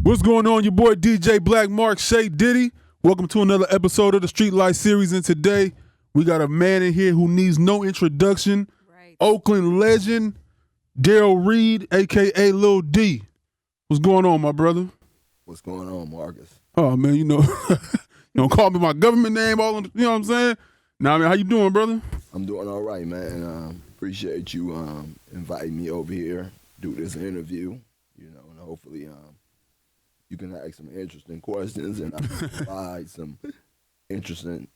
What's going on? Your boy DJ Black Mark Shay Diddy. Welcome to another episode of the Street Light series. And today we got a man in here who needs no introduction. Right. Oakland legend, Darryl Reed, aka Lil D. What's going on, my brother? What's going on, Marcus? Oh man, you don't call me my government name. You know what I'm saying? Nah, man, how you doing, brother? I'm doing all right, man. Appreciate you inviting me over here, do this interview. You know, and hopefully you can ask some interesting questions and I can provide some interesting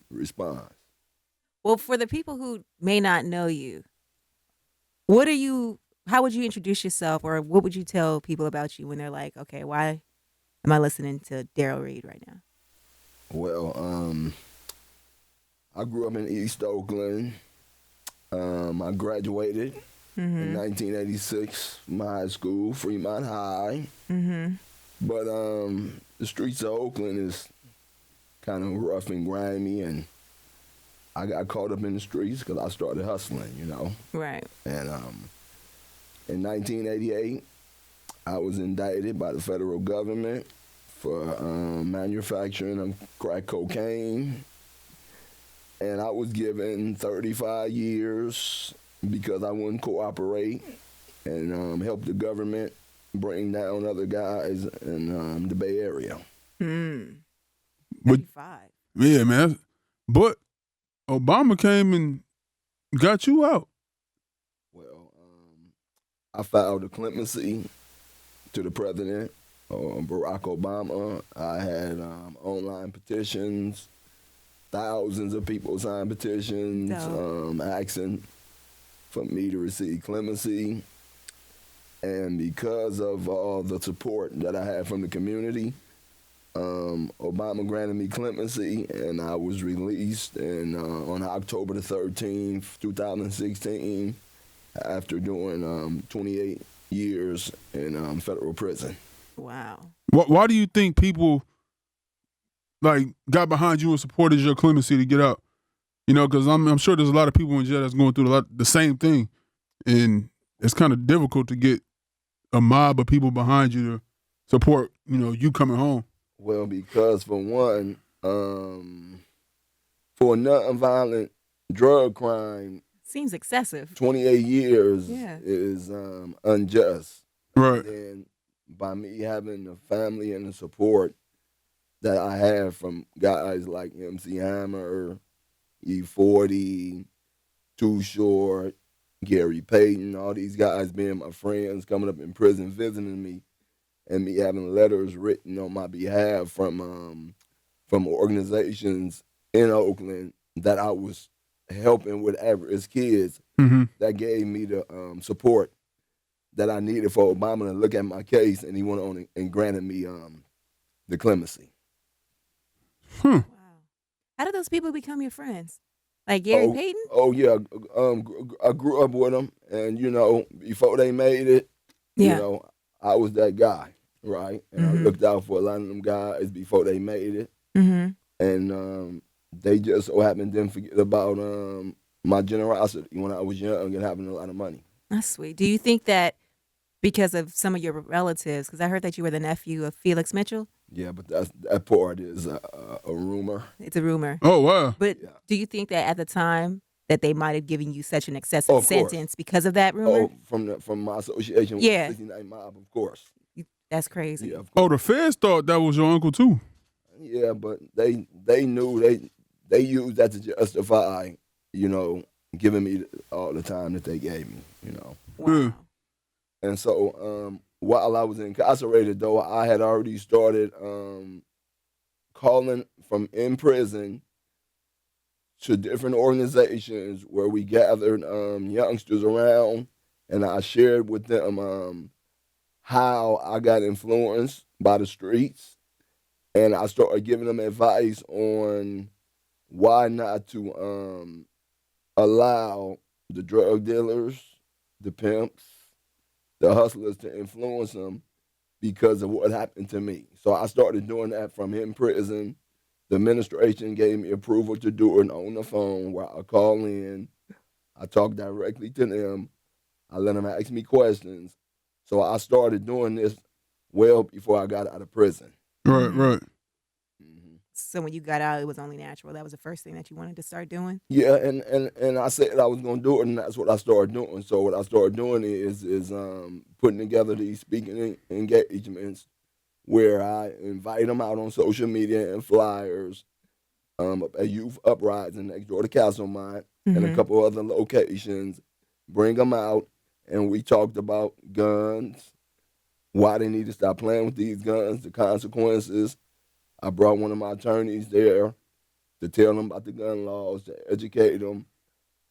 response. Well, for the people who may not know you, how would you introduce yourself, or what would you tell people about you when they're like, okay, why am I listening to Darryl Reed right now? Well, I grew up in East Oakland. I graduated in 1986 from high school, Fremont High. Mm-hmm. But the streets of Oakland is kind of rough and grimy, and I got caught up in the streets because I started hustling, you know. Right. And in 1988, I was indicted by the federal government for manufacturing of crack cocaine. And I was given 35 years because I wouldn't cooperate and help the government bring down other guys in the Bay Area. 35. Yeah, man. But Obama came and got you out. Well, I filed a clemency to the president, Barack Obama. I had online petitions. Thousands of people signed petitions asking for me to receive clemency. And because of all the support that I had from the community, Obama granted me clemency, and I was released on October the 13th, 2016, after doing 28 years in federal prison. Wow. Why do you think people got behind you and supported your clemency to get out? You know, because I'm sure there's a lot of people in jail that's going through the same thing, and it's kind of difficult to get a mob of people behind you to support, you coming home. Well, because for one, for a nonviolent drug crime, seems excessive. 28 years is unjust. Right. And by me having the family and the support that I have from guys like MC Hammer, E40, Too Short, Gary Payton, all these guys being my friends, coming up in prison, visiting me, and me having letters written on my behalf from organizations in Oakland that I was helping with at-risk kids, that gave me the support that I needed for Obama to look at my case, and he went on and granted me the clemency. Wow. How did those people become your friends? Like Gary Payton? Oh, yeah. I grew up with them, and, before they made it, I was that guy, right? And I looked out for a lot of them guys before they made it. And they just so happened didn't forget about my generosity when I was young and having a lot of money. That's sweet. Do you think that because of some of your relatives, because I heard that you were the nephew of Felix Mitchell? Yeah, but that part is a rumor. It's a rumor. Oh, wow. But do you think that at the time that they might have given you such an excessive sentence because of that rumor? Oh, from my association with the 69 Mob, of course. That's crazy. Yeah, oh, the feds thought that was your uncle too. Yeah, but they knew they used that to justify, giving me all the time that they gave me, Wow. Yeah. And so while I was incarcerated, though, I had already started calling from in prison to different organizations where we gathered youngsters around, and I shared with them how I got influenced by the streets, and I started giving them advice on why not to allow the drug dealers, the pimps, the hustlers to influence them because of what happened to me. So I started doing that from in prison. The administration gave me approval to do it on the phone where I call in. I talk directly to them. I let them ask me questions. So I started doing this well before I got out of prison. Right, right. So when you got out, it was only natural. That was the first thing that you wanted to start doing? Yeah, and I said I was gonna do it, and that's what I started doing. So what I started doing is putting together these speaking engagements where I invite them out on social media and flyers, a youth uprising next door to Castlemont and a couple other locations. Bring them out, and we talked about guns, why they need to stop playing with these guns, the consequences. I brought one of my attorneys there to tell them about the gun laws, to educate them.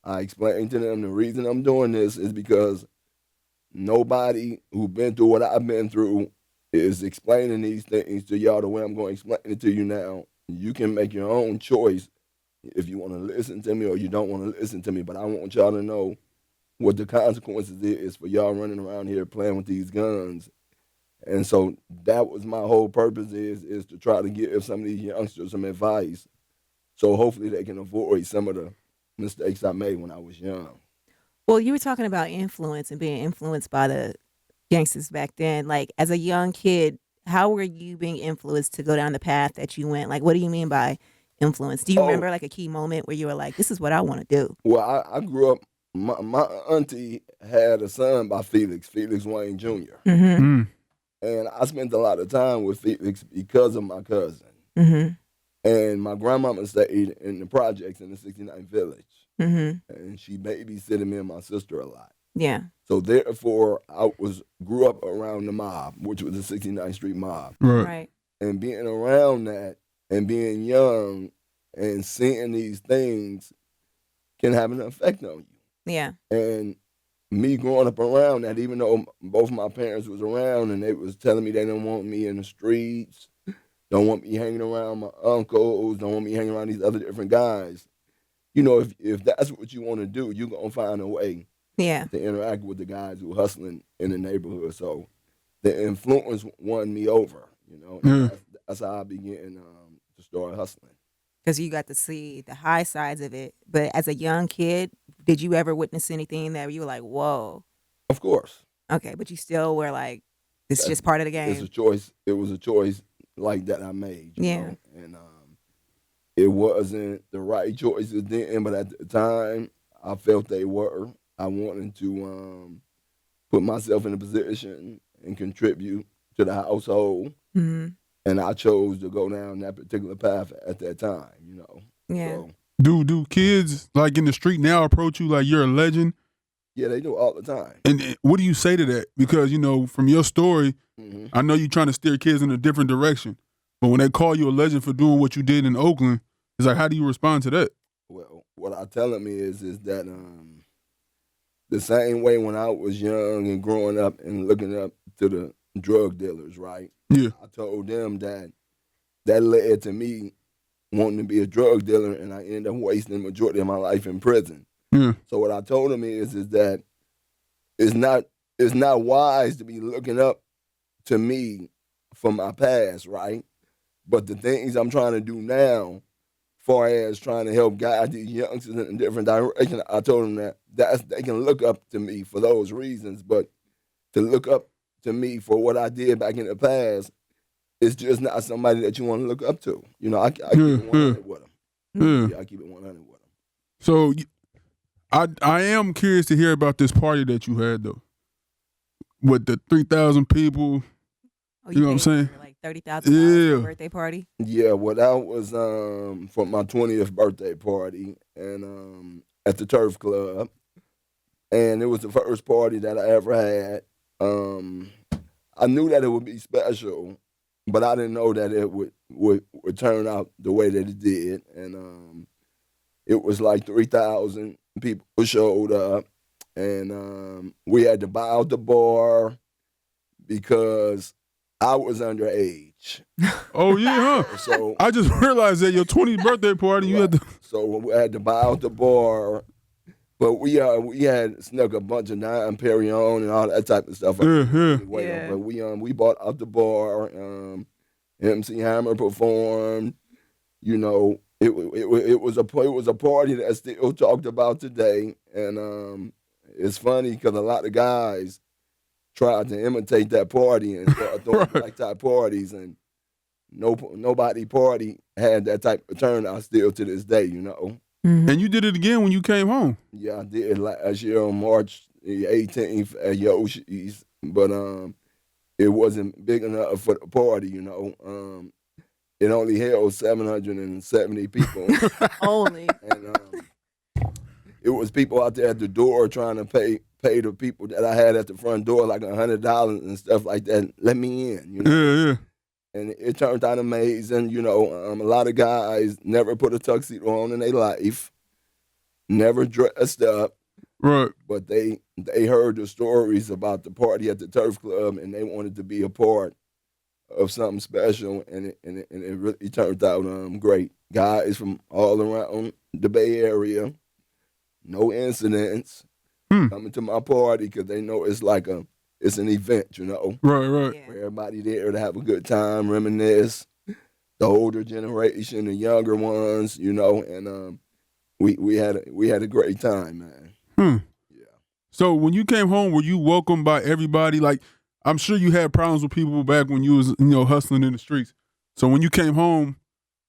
I explained to them the reason I'm doing this is because nobody who's been through what I've been through is explaining these things to y'all the way I'm going to explain it to you now. You can make your own choice if you want to listen to me or you don't want to listen to me, but I want y'all to know what the consequences is for y'all running around here playing with these guns. And so that was my whole purpose is to try to give some of these youngsters some advice so hopefully they can avoid some of the mistakes I made when I was young. Well, you were talking about influence and being influenced by the gangsters back then. Like, as a young kid, how were you being influenced to go down the path that you went? Like, what do you mean by influence? Do you remember like a key moment where you were like, this is what I want to do? Well, I grew up, my auntie had a son by Felix Wayne Jr. And I spent a lot of time with Felix because of my cousin. And my grandmama stayed in the projects in the 69th Village. And she babysitted me and my sister a lot. Yeah. So therefore, I grew up around the mob, which was the 69th Street mob. Right. And being around that and being young and seeing these things can have an effect on you. Yeah. And me growing up around that, even though both my parents was around and they was telling me they don't want me in the streets, don't want me hanging around my uncles, don't want me hanging around these other different guys. You know, if that's what you want to do, you're going to find a way to interact with the guys who are hustling in the neighborhood. So the influence won me over, you know. That's how I began to start hustling. Because you got to see the high sides of it. But as a young kid, did you ever witness anything that you were like, whoa? Of course. Okay, but you still were like, this is just part of the game. It's a choice. It was a choice like that I made. You know? And it wasn't the right choices then, but at the time, I felt they were. I wanted to put myself in a position and contribute to the household. And I chose to go down that particular path at that time, you know. Yeah. So, Do kids like in the street now approach you like you're a legend? Yeah, they do all the time. And what do you say to that? Because, you know, from your story, I know you're trying to steer kids in a different direction. But when they call you a legend for doing what you did in Oakland, it's like, how do you respond to that? Well, what I tell them is that the same way when I was young and growing up and looking up to the drug dealers, right? Yeah. I told them that led to me wanting to be a drug dealer, and I ended up wasting the majority of my life in prison. Yeah. So what I told them is that it's not wise to be looking up to me for my past, right? But the things I'm trying to do now, far as trying to help guide these youngsters in a different direction, I told them that they can look up to me for those reasons, but to look up to me for what I did back in the past, it's just not somebody that you want to look up to. You know, I keep it 100 with them. Yeah, I keep it 100 with them. So I am curious to hear about this party that you had, though, with the 3,000 people. Oh, you know what I'm saying? Like $30,000 birthday party? Yeah, well, that was for my 20th birthday party and at the Turf Club. And it was the first party that I ever had. I knew that it would be special, but I didn't know that it would turn out the way that it did. And it was like 3,000 people showed up, and we had to buy out the bar because I was underage. Oh, yeah, huh? So I just realized that your 20th birthday party, you had to... So we had to buy out the bar, but we had snuck a bunch of Dom Perignon and all that type of stuff. Yeah. But we bought out the bar. MC Hammer performed. You know, it was a party that's still talked about today, and it's funny because a lot of guys tried to imitate that party and start throwing black tie parties, and nobody party had that type of turnout still to this day, you know. Mhm. And you did it again when you came home. Yeah, I did last year on March 18th at Yoshi's, but it wasn't big enough for the party, you know. It only held 770 people, Only. and it was people out there at the door trying to pay the people that I had at the front door like $100 and stuff like that. Let me in, you know. Yeah, yeah. And it turned out amazing, you know. A lot of guys never put a tuxedo on in their life, never dressed up, Right. but they heard the stories about the party at the Turf Club, and they wanted to be a part of something special, and it really turned out great. Guys from all around the Bay Area, no incidents, coming to my party because they know it's like it's an event, you know. Right, right. Yeah. For everybody there to have a good time, reminisce. The older generation, the younger ones, you know, and we had a great time, man. Yeah. So when you came home, were you welcomed by everybody? Like, I'm sure you had problems with people back when you was, hustling in the streets. So when you came home,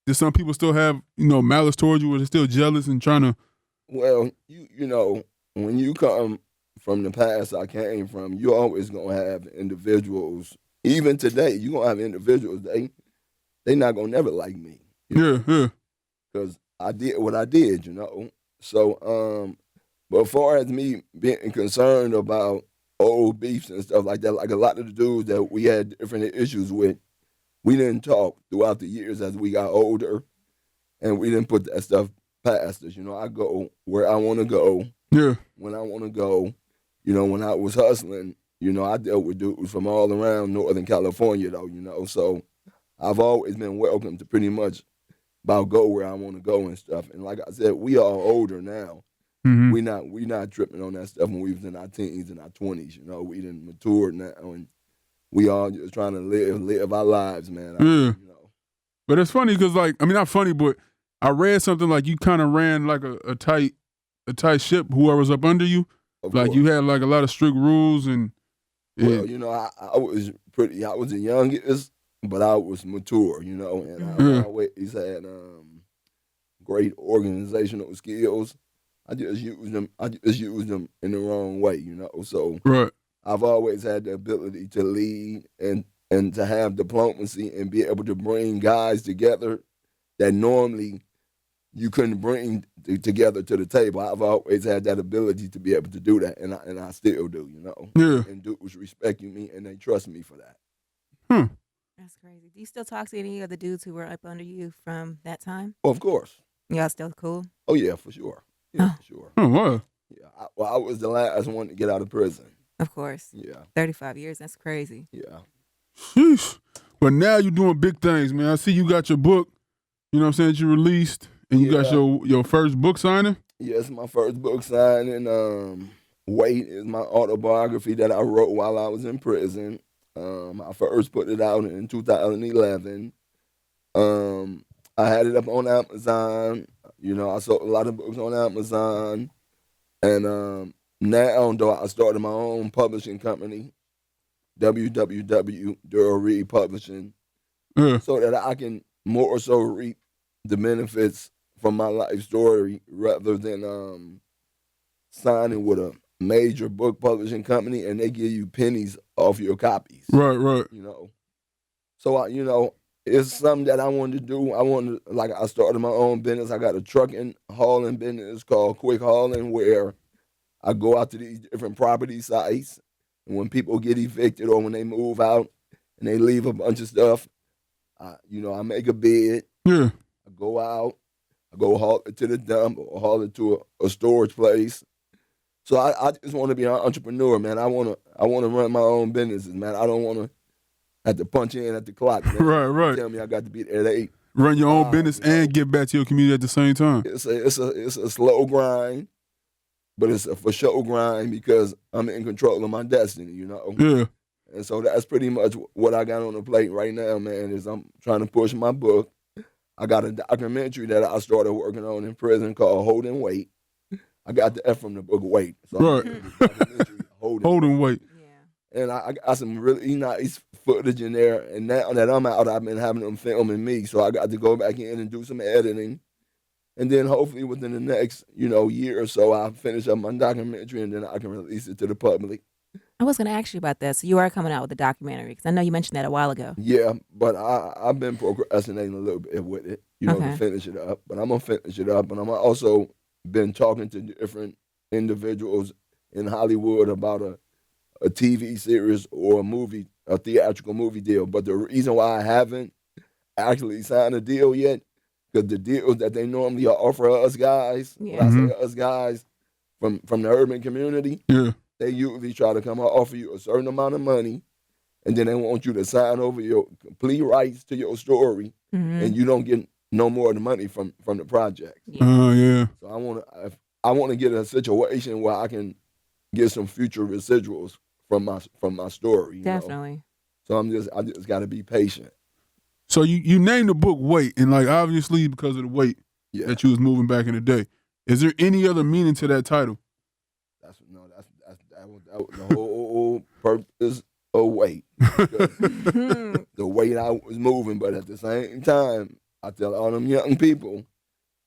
did some people still have, malice towards you? Were they still jealous and trying to? Well, you know, when you come from the past I came from, you always gonna have individuals. Even today, you gonna have individuals. They not gonna never like me. Yeah. Because I did what I did, you know. So, but as far as me being concerned about old beefs and stuff like that, like a lot of the dudes that we had different issues with, we didn't talk throughout the years as we got older, and we didn't put that stuff past us. You know, I go where I want to go, Yeah. when I want to go. You know, when I was hustling, you know, I dealt with dudes from all around Northern California, though, you know. So I've always been welcome to pretty much about go where I want to go and stuff. And like I said, we all older now. Mm-hmm. We not tripping on that stuff when we was in our teens and our 20s, you know. We done matured now, and we all just trying to live our lives, man. Yeah. You know. But it's funny because, like, I mean, not funny, but I read something like you kind of ran like a tight ship, whoever's up under you. Of Like course. you had like a lot of strict rules and. Well, you know, I was the youngest, but I was mature, you know, and I always had great organizational skills. I just used them in the wrong way, you know. So Right. I've always had the ability to lead and to have diplomacy and be able to bring guys together that normally you couldn't bring together to the table. I've always had that ability to be able to do that, and I still do, you know. Yeah. And dudes respect me, and they trust me for that. That's crazy. Do you still talk to any of the dudes who were up under you from that time? Oh, of course. Y'all still cool? Oh, yeah, for sure. Yeah, Oh. for sure. Oh, wow. Yeah, I was the last one to get out of prison. Of course. Yeah, 35 years. That's crazy. yeah. Sheesh. But now you're doing big things, man. I see you got your book, you know what I'm saying, that you released, and you got Yeah. your first book signing. Yes, my first book signing. Wait is my autobiography that I wrote while I was in prison. I first put it out in 2011. I had it up on Amazon. You know, I sold a lot of books on Amazon. And now, though, I started my own publishing company, Darryl Reed Publishing, Yeah. so that I can more so reap the benefits from my life story rather than signing with a major book publishing company and they give you pennies off your copies. Right. You know. So it's something that I wanted to do. I started my own business. I got a trucking hauling business called Quick Hauling, where I go out to these different property sites, and when people get evicted or when they move out and they leave a bunch of stuff, I make a bid. Yeah. I go out, I go haul it to the dump or haul it to a storage place. So I just want to be an entrepreneur, man. I want to run my own businesses, man. I don't want to have to punch in at the clock, man. Right. Tell me I got to be there at 8. Run your own business and give back to your community at the same time. It's a slow grind, but it's a for sure grind because I'm in control of my destiny, you know. Yeah. And so that's pretty much what I got on the plate right now, man, is I'm trying to push my book. I got a documentary that I started working on in prison called Holding Weight. I got the F from the book Weight. So Right. I'm doing the documentary, Holding Holding weight. Yeah. and I got some really nice footage in there. And now that I'm out, I've been having them filming me, so I got to go back in and do some editing. And then hopefully within the next, year or so, I'll finish up my documentary and then I can release it to the public. I was going to ask you about that. So you are coming out with a documentary because I know you mentioned that a while ago. Yeah, but I've been procrastinating a little bit with it, to Okay. finish it up. But I'm gonna finish it up, and I'm also been talking to different individuals in Hollywood about a TV series or a theatrical movie deal. But the reason why I haven't actually signed a deal yet, because the deals that they normally offer us guys, when I say us guys from the urban community, Yeah. they usually try to come and offer you a certain amount of money, and then they want you to sign over your complete rights to your story, and you don't get no more of the money from the project. Yeah. So I want to get a situation where I can get some future residuals from my story. You know? Definitely. So I just got to be patient. So you named the book Weight, and like obviously because of the weight Yeah, that you was moving back in the day. Is there any other meaning to that title? that was the whole purpose of weight. The weight I was moving, but at the same time, I tell all them young people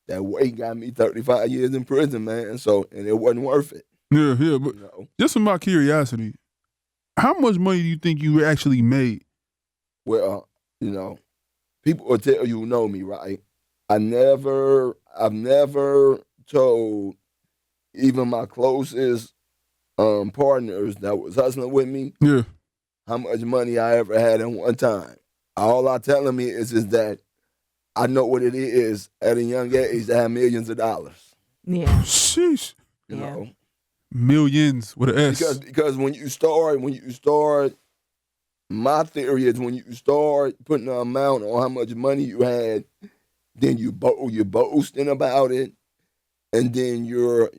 that weight got me 35 years in prison, man. So and it wasn't worth it. Yeah, yeah. But You know? just from my curiosity, how much money do you think you actually made? Well, people will tell you who know me, right? I've never told even my closest partners that was hustling with me Yeah. how much money I ever had at one time. All I tell them is that I know what it is at a young age to have millions of dollars. Yeah. Sheesh. You Yeah. know, Millions with an S. because when you start, my theory is when you start putting an amount on how much money you had, then you're boasting about it, and then you're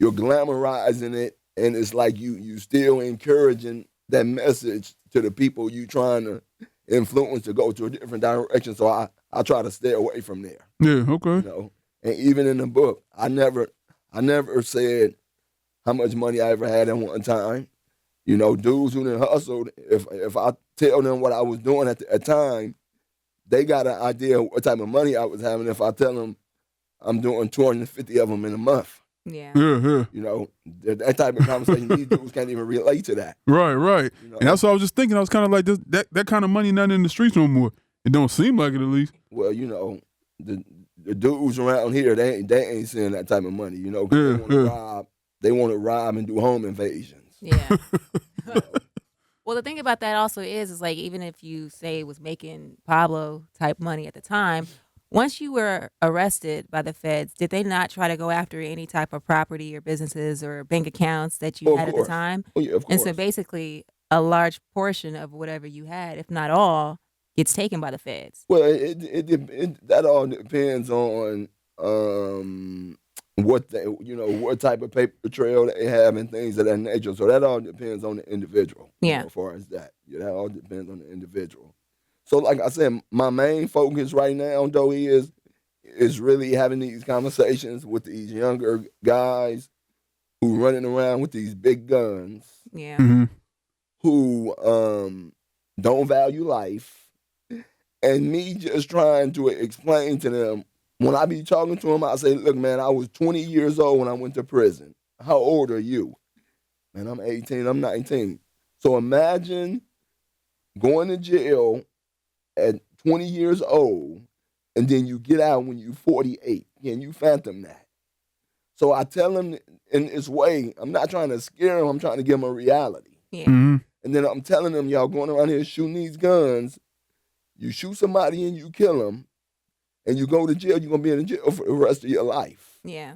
glamorizing it, and it's like you still encouraging that message to the people you trying to influence to go to a different direction. So I try to stay away from there. Yeah, okay. And even in the book, I never said how much money I ever had at one time. Dudes who done hustled, if I tell them what I was doing at the time, they got an idea of what type of money I was having if I tell them I'm doing 250 of them in a month. Yeah. Yeah, yeah. That type of conversation, these dudes can't even relate to that. Right. And that's what I was just thinking. I was kind of like, that kind of money not in the streets no more. It don't seem like it, at least. Well, the dudes around here, they ain't seeing that type of money, 'cause they want to rob and do home invasions. Yeah. Well, the thing about that also is like even if you say it was making Pablo type money at the time, once you were arrested by the feds, did they not try to go after any type of property or businesses or bank accounts that you had at the time? Oh yeah, of course. And so basically, a large portion of whatever you had, if not all, gets taken by the feds. Well, that all depends on what type of paper trail they have and things of that nature. So that all depends on the individual. Yeah. As far as that, that all depends on the individual. So, like I said, my main focus right now, though, is really having these conversations with these younger guys who running around with these big guns, Yeah. Mm-hmm. who don't value life, and me just trying to explain to them. When I be talking to them, I say, look, man, I was 20 years old when I went to prison. How old are you? Man, I'm 18, I'm 19. So imagine going to jail at 20 years old, and then you get out when you're 48. Can you fathom that? So I tell them in this way, I'm not trying to scare them, I'm trying to give them a reality. Yeah. Mm-hmm. And then I'm telling them, y'all going around here shooting these guns, you shoot somebody and you kill them, and you go to jail, you're going to be in jail for the rest of your life. Yeah.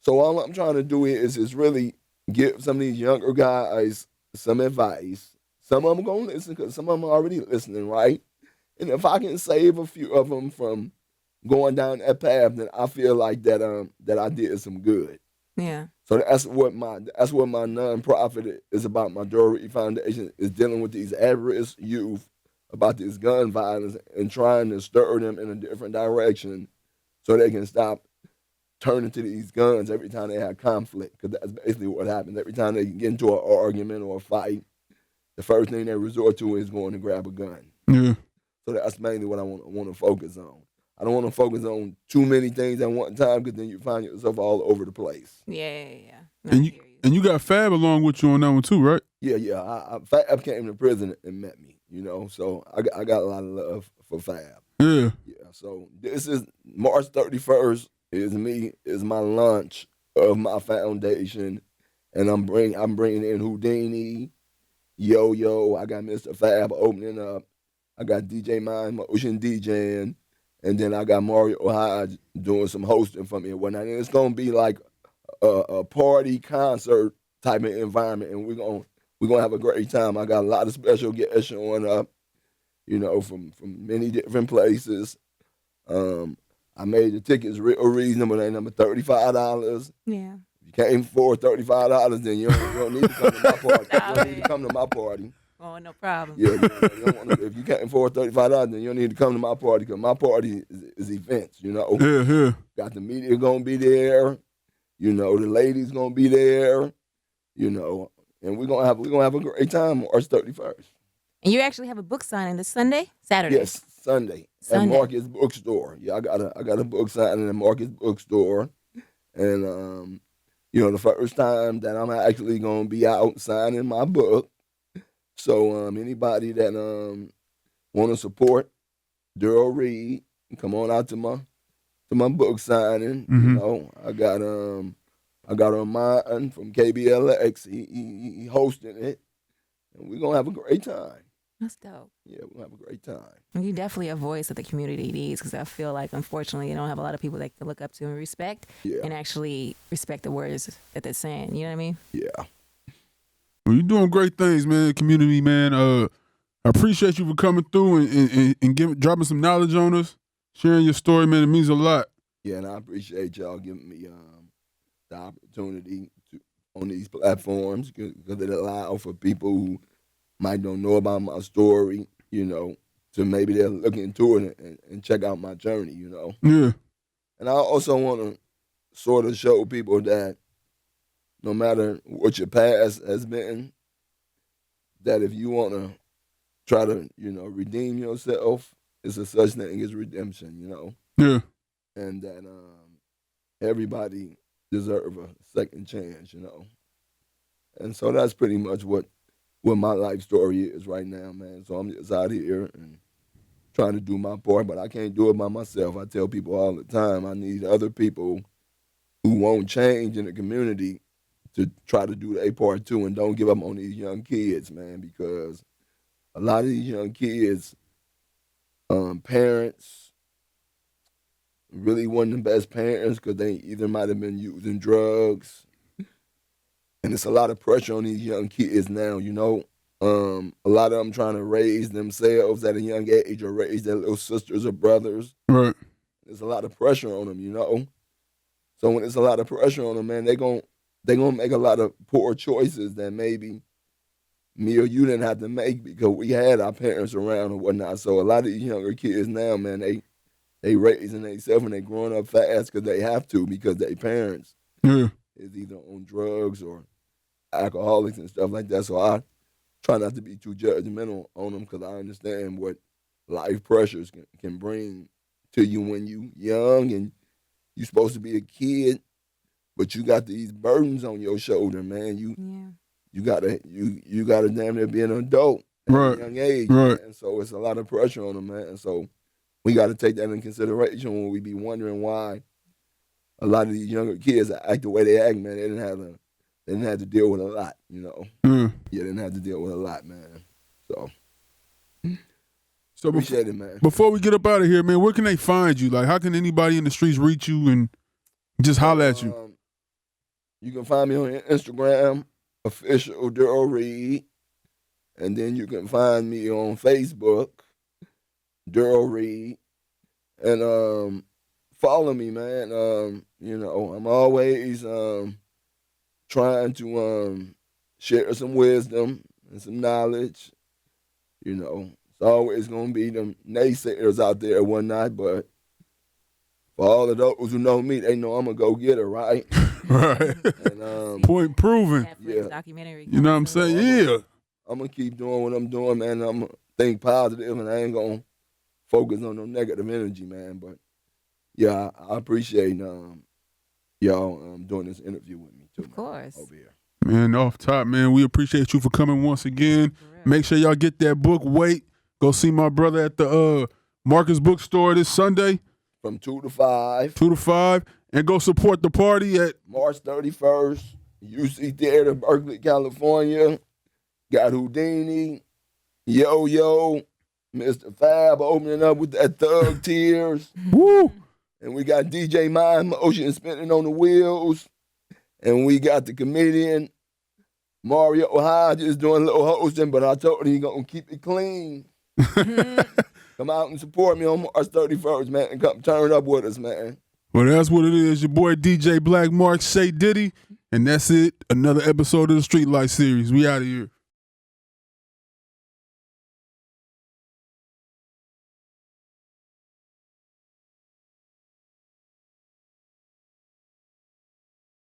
So all I'm trying to do is really give some of these younger guys some advice. Some of them going to listen because some of them are already listening, right? And if I can save a few of them from going down that path, then I feel like that I did some good. Yeah. So that's what my nonprofit is about. My Darryl Reed Foundation is dealing with these at-risk youth about this gun violence and trying to stir them in a different direction so they can stop turning to these guns every time they have conflict, because that's basically what happens. Every time they get into an argument or a fight, the first thing they resort to is going to grab a gun. Yeah. So that's mainly what I want to focus on. I don't want to focus on too many things at one time, because then you find yourself all over the place. Yeah. No, And you got Fab along with you on that one too, right? Yeah. Fab came to prison and met me, so I got a lot of love for Fab. Yeah. Yeah, so this is March 31st is my launch of my foundation, and I'm bringing in Houdini, Yo, I got Mr. Fab opening up, I got DJ Mind Motion DJing, and then I got Mario Hodge doing some hosting for me and whatnot. And it's gonna be like a party concert type of environment, and we're gonna have a great time. I got a lot of special guests showing up, from many different places. I made the tickets real reasonable. They number $35. Yeah. If you can't afford $35, then you don't need to come to my party. You don't need to come to my party. Oh, no problem. Yeah, if you can't afford $35, then you don't need to come to my party, because my party is events. Yeah. Got the media gonna be there. The ladies gonna be there. And we're gonna have a great time March 31st. And you actually have a book signing this Saturday? Yes, Sunday. At Marcus Bookstore. Yeah, I got a book signing at Marcus Bookstore. And the first time that I'm actually gonna be out signing my book. So anybody that wanna support Darryl Reed, come on out to my book signing. Mm-hmm. I got Armand from KBLX. He hosting it. And we're gonna have a great time. That's dope. Yeah, we'll have a great time. You definitely a voice that the community needs, because I feel like, unfortunately, you don't have a lot of people that can look up to and respect, and actually respect the words that they're saying. You know what I mean? Yeah. Well, you're doing great things, man. Community, man. I appreciate you for coming through and dropping some knowledge on us, sharing your story, man. It means a lot. Yeah, and I appreciate y'all giving me the opportunity on these platforms, because it allows for people who might don't know about my story, to maybe they'll look into it and check out my journey, Yeah. And I also want to sort of show people that no matter what your past has been, that if you want to try to, redeem yourself, it's a such thing as redemption, Yeah. And that everybody deserve a second chance, And so that's pretty much what my life story is right now, man. So I'm just out here and trying to do my part, but I can't do it by myself. I tell people all the time, I need other people who won't change in the community to try to do their part too, and don't give up on these young kids, man, because a lot of these young kids, parents really weren't the best parents, because they either might have been using drugs. And it's a lot of pressure on these young kids now, A lot of them trying to raise themselves at a young age, or raise their little sisters or brothers. Right. There's a lot of pressure on them, So when there's a lot of pressure on them, man, they gonna make a lot of poor choices that maybe me or you didn't have to make, because we had our parents around or whatnot. So a lot of these younger kids now, man, they raising themselves and they growing up fast because they have to, because their parents is either on drugs or alcoholics and stuff like that. So I try not to be too judgmental on them, because I understand what life pressures can bring to you when you young and you supposed to be a kid, but you got these burdens on your shoulder, man. You gotta damn near be an adult at a young age, right. Man. So it's a lot of pressure on them, man. And so we got to take that in consideration when we be wondering why a lot of these younger kids act the way they act, man. They didn't have to deal with a lot, Yeah, they didn't have to deal with a lot, man. So appreciate it, man. Before we get up out of here, man, where can they find you? Like, how can anybody in the streets reach you and just holler at you? You can find me on Instagram, official Darryl Reed, and then you can find me on Facebook, Darryl Reed, and follow me, man. I'm always trying to share some wisdom and some knowledge. It's always gonna be them naysayers out there and whatnot, but For all of those who know me, they know I'm a go-getter, right? Right. And Point proven. Netflix yeah. documentary. You know what I'm coming saying? soon. Yeah. I'm going to keep doing what I'm doing, man. I'm going to think positive, and I ain't going to focus on no negative energy, man. But, yeah, I appreciate y'all doing this interview with me, too, Of course. over here. Man, off top, man, we appreciate you for coming once again. For real. Make sure y'all get that book. Wait. Go see my brother at the Marcus Bookstore this Sunday, From 2 to 5, 2 to 5. And go support the party at March 31st, UC Theater, Berkeley, California. Got Houdini, Yo-Yo, Mr. Fab opening up with that Thug Tears. Woo. And we got DJ Mind Motion spinning on the wheels. And we got the comedian Mario Hodges doing a little hosting, but I told him he's going to keep it clean. Come out and support me on March 31st, man, and come turn up with us, man. Well, that's what it is. Your boy DJ Black Mark, Say Diddy. And that's it. Another episode of the Streetlight series. We out of here.